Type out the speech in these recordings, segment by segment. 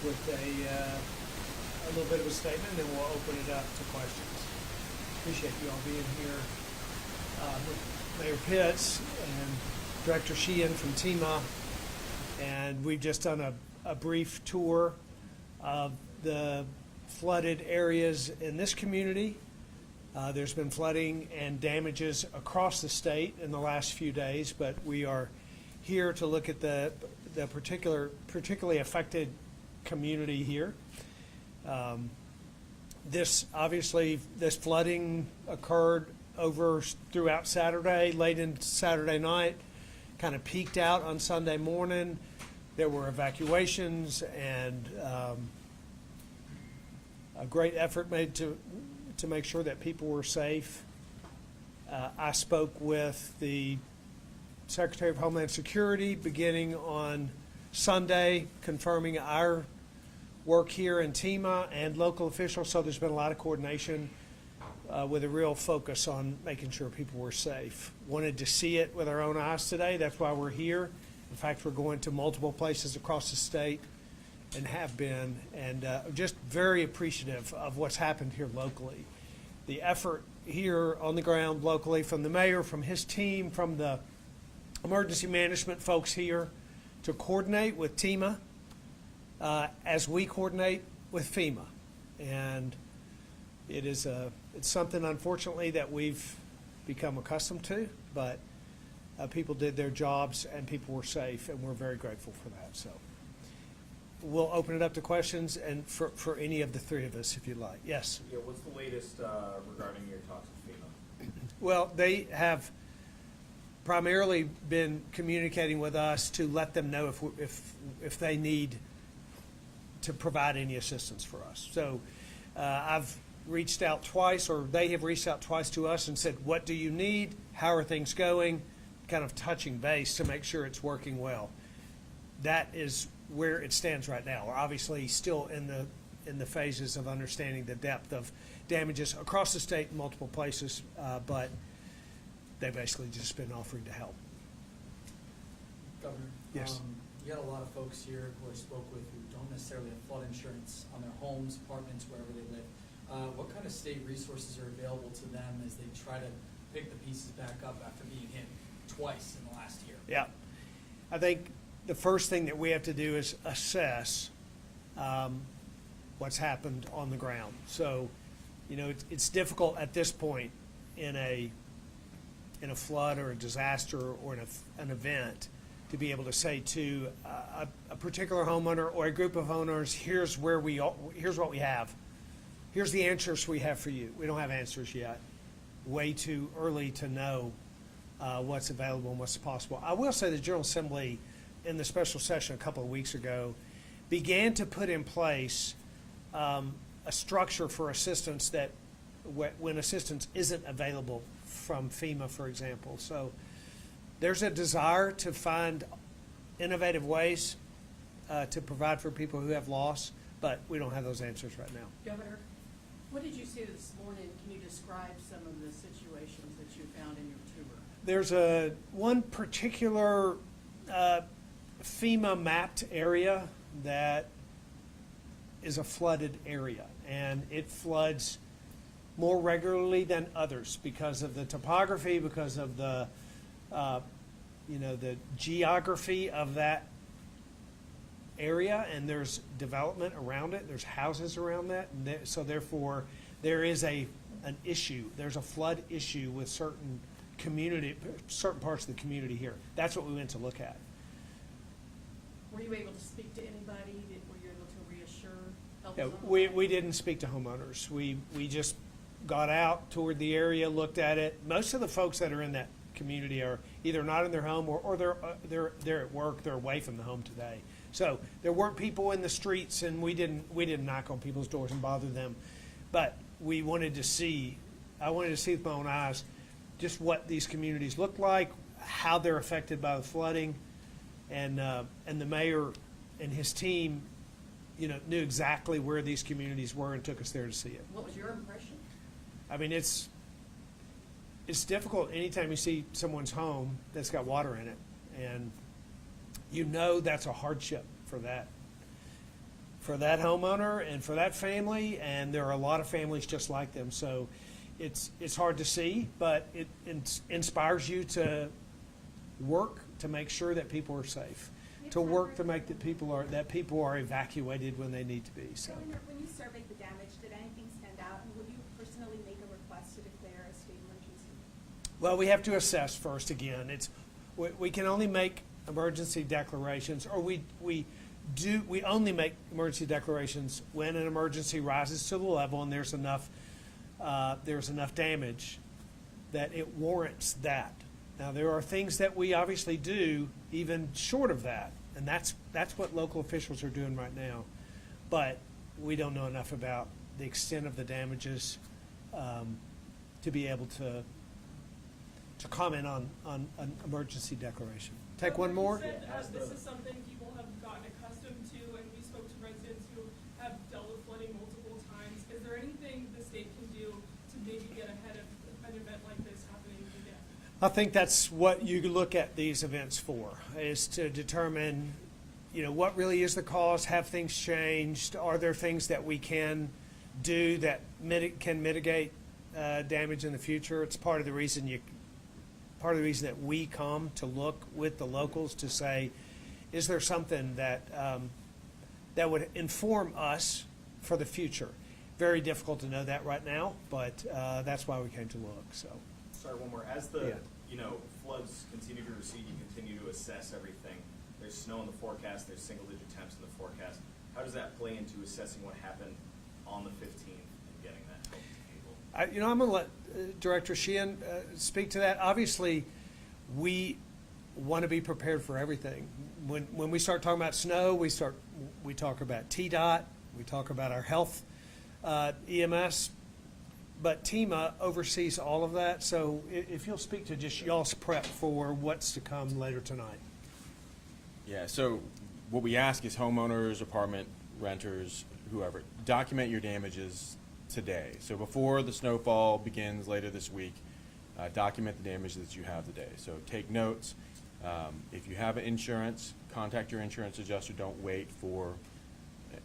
with a little bit of a statement, and then we'll open it up to questions. Appreciate you all being here with Mayor Pitts and Director Sheehan from TEMA. And we've just done a brief tour of the flooded areas in this community. There's been flooding and damages across the state in the last few days, but we are here to look at the particularly affected community here. This flooding occurred throughout Saturday, late into Saturday night, kind of peaked out on Sunday morning. There were evacuations and a great effort made to make sure that people were safe. I spoke with the Secretary of Homeland Security beginning on Sunday, confirming our work here in TEMA and local officials. So there's been a lot of coordination with a real focus on making sure people were safe. Wanted to see it with our own eyes today. That's why we're here. In fact, we're going to multiple places across the state and have been, and just very appreciative of what's happened here locally. The effort here on the ground locally from the mayor, from his team, from the emergency management folks here to coordinate with TEMA as we coordinate with FEMA. And it's something, unfortunately, that we've become accustomed to, but people did their jobs and people were safe, and we're very grateful for that. So we'll open it up to questions and for any of the three of us, if you'd like. Yes? Yeah, what's the latest regarding your talks with FEMA? Well, they have primarily been communicating with us to let them know if they need to provide any assistance for us. So I've reached out twice, or they have reached out twice to us and said, what do you need? How are things going? Kind of touching base to make sure it's working well. That is where it stands right now. We're obviously still in the phases of understanding the depth of damages across the state in multiple places, but they've basically just been offering to help. Governor, yes. You got a lot of folks here who I spoke with who don't necessarily have flood insurance on their homes, apartments, wherever they live. What kind of state resources are available to them as they try to pick the pieces back up after being hit twice in the last year? Yeah. I think the first thing that we have to do is assess what's happened on the ground. So, it's difficult at this point in a flood or a disaster or an event to be able to say to a particular homeowner or a group of owners, here's what we have. Here's the answers we have for you. We don't have answers yet. Way too early to know what's available and what's possible. I will say the General Assembly in the special session a couple of weeks ago began to put in place a structure for assistance that when assistance isn't available from FEMA, for example. So there's a desire to find innovative ways to provide for people who have loss, but we don't have those answers right now. Governor, what did you see this morning? Can you describe some of the situations that you found in your tour? There's one particular FEMA mapped area that is a flooded area, and it floods more regularly than others because of the topography, because of the the geography of that area, and there's development around it. There's houses around that, and so therefore there is an issue. There's a flood issue with certain parts of the community here. That's what we went to look at. Were you able to speak to anybody? Were you able to reassure? Yeah, we didn't speak to homeowners. We just got out, toured the area, looked at it. Most of the folks that are in that community are either not in their home or they're at work. They're away from the home today. So there weren't people in the streets, and we didn't knock on people's doors and bother them. But we wanted to see. I wanted to see with my own eyes just what these communities look like, how they're affected by the flooding, and the mayor and his team, knew exactly where these communities were and took us there to see it. What was your impression? I mean, it's difficult anytime you see someone's home that's got water in it, and that's a hardship for for that homeowner and for that family, and there are a lot of families just like them. So it's hard to see, but it inspires you to work to make sure that people are safe, to work to make that people are evacuated when they need to be. So. Governor, when you surveyed the damage, did anything stand out, and would you personally make a request to declare a state emergency? Well, we have to assess first again. We can only make emergency declarations, or we only make emergency declarations when an emergency rises to the level and there's enough damage that it warrants that. Now, there are things that we obviously do even short of that, and that's what local officials are doing right now. But we don't know enough about the extent of the damages to be able to comment on an emergency declaration. Take one more. You said, this is something people have gotten accustomed to, and we spoke to residents who have dealt with flooding multiple times. Is there anything the state can do to maybe get ahead of an event like this happening again? I think that's what you look at these events for, is to determine, what really is the cause, have things changed, are there things that we can do that can mitigate damage in the future. It's part of the reason that we come to look with the locals to say, is there something that that would inform us for the future? Very difficult to know that right now, but that's why we came to look. So. Sorry, one more. As the floods continue to recede, you continue to assess everything. There's snow in the forecast. There's single-digit temps in the forecast. How does that play into assessing what happened on the 15th and getting that help to people? I'm going to let Director Sheehan speak to that. Obviously, we want to be prepared for everything. When we start talking about snow, we talk about TDOT, we talk about our health, EMS, but TEMA oversees all of that. So if you'll speak to just y'all's prep for what's to come later tonight. Yeah, so what we ask is homeowners, apartment renters, whoever, document your damages today. So before the snowfall begins later this week, document the damage that you have today. So take notes. If you have insurance, contact your insurance adjuster. Don't wait for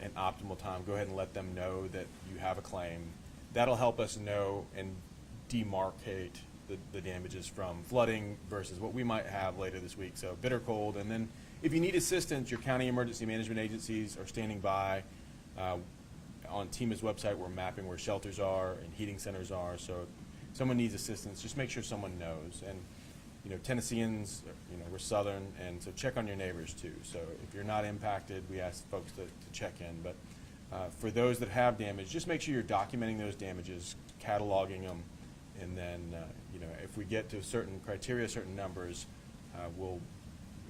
an optimal time. Go ahead and let them know that you have a claim. That'll help us know and demarcate the damages from flooding versus what we might have later this week. So bitter cold. And then if you need assistance, your county emergency management agencies are standing by. On TEMA's website, we're mapping where shelters are and heating centers are. So if someone needs assistance, just make sure someone knows. And Tennesseans, we're Southern, and so check on your neighbors too. So if you're not impacted, we ask folks to check in. But for those that have damage, just make sure you're documenting those damages, cataloging them, and then if we get to certain criteria, certain numbers, we'll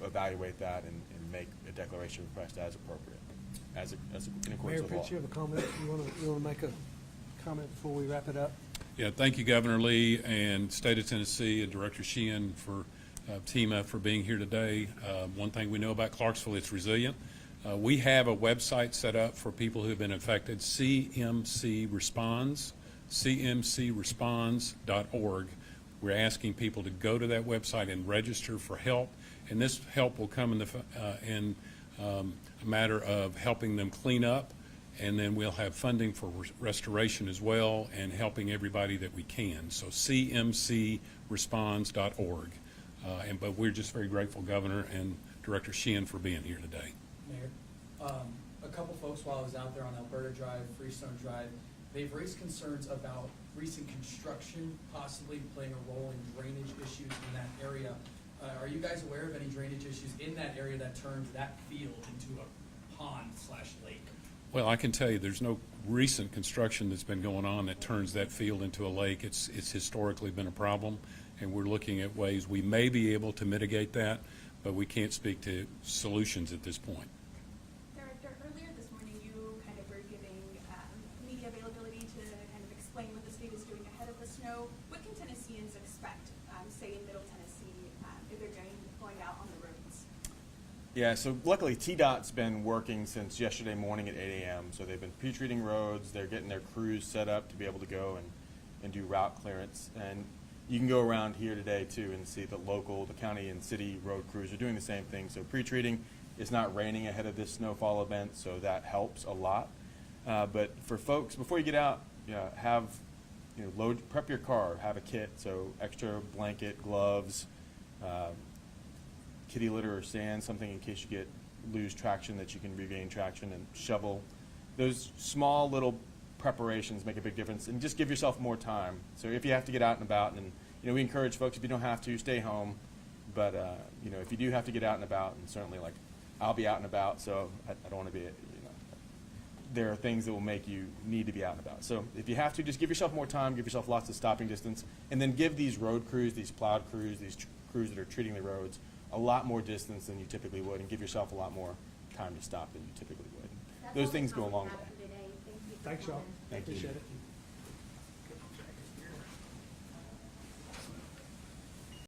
evaluate that and make a declaration request as appropriate, as in accordance Mayor with law. Pitts, you have a comment? You want to make a comment before we wrap it up? Yeah, thank you, Governor Lee and State of Tennessee and Director Sheehan for TEMA for being here today. One thing we know about Clarksville, it's resilient. We have a website set up for people who have been affected, CMC Responds, cmcresponds.org. We're asking people to go to that website and register for help, and this help will come in a matter of helping them clean up, and then we'll have funding for restoration as well and helping everybody that we can. So cmcresponds.org. But we're just very grateful, Governor and Director Sheehan, for being here today. Mayor, a couple folks while I was out there on Alberta Drive, Freestone Drive, they've raised concerns about recent construction possibly playing a role in drainage issues in that area. Are you guys aware of any drainage issues in that area that turned that field into a pond/lake? Well, I can tell you there's no recent construction that's been going on that turns that field into a lake. It's historically been a problem, and we're looking at ways we may be able to mitigate that, but we can't speak to solutions at this point. Director, earlier this morning you kind of were giving media availability to kind of explain what the state is doing ahead of the snow. What can Tennesseans expect, say in Middle Tennessee, if they're going out on the roads? Yeah, so luckily TDOT's been working since yesterday morning at 8 a.m. So they've been pre-treating roads. They're getting their crews set up to be able to go and do route clearance. And you can go around here today too and see the county and city road crews are doing the same thing. So pre-treating, It's not raining ahead of this snowfall event, so that helps a lot. But for folks, before you get out, prep your car, have a kit, so extra blanket, gloves, kitty litter or sand, something in case you lose traction that you can regain traction, and shovel. Those small little preparations make a big difference, and just give yourself more time. So if you have to get out and about, and we encourage folks, if you don't have to, stay home. But if you do have to get out and about, and certainly I'll be out and about, so I don't want to be, there are things that will make you need to be out and about. So if you have to, just give yourself more time, give yourself lots of stopping distance, and then give these road crews, these plowed crews, these crews that are treating the roads, a lot more distance than you typically would, and give yourself a lot more time to stop than you typically would. That's Those all the things go a time we long way. have for today. Thank you for Thanks, y'all. coming. Thank you. Appreciate it.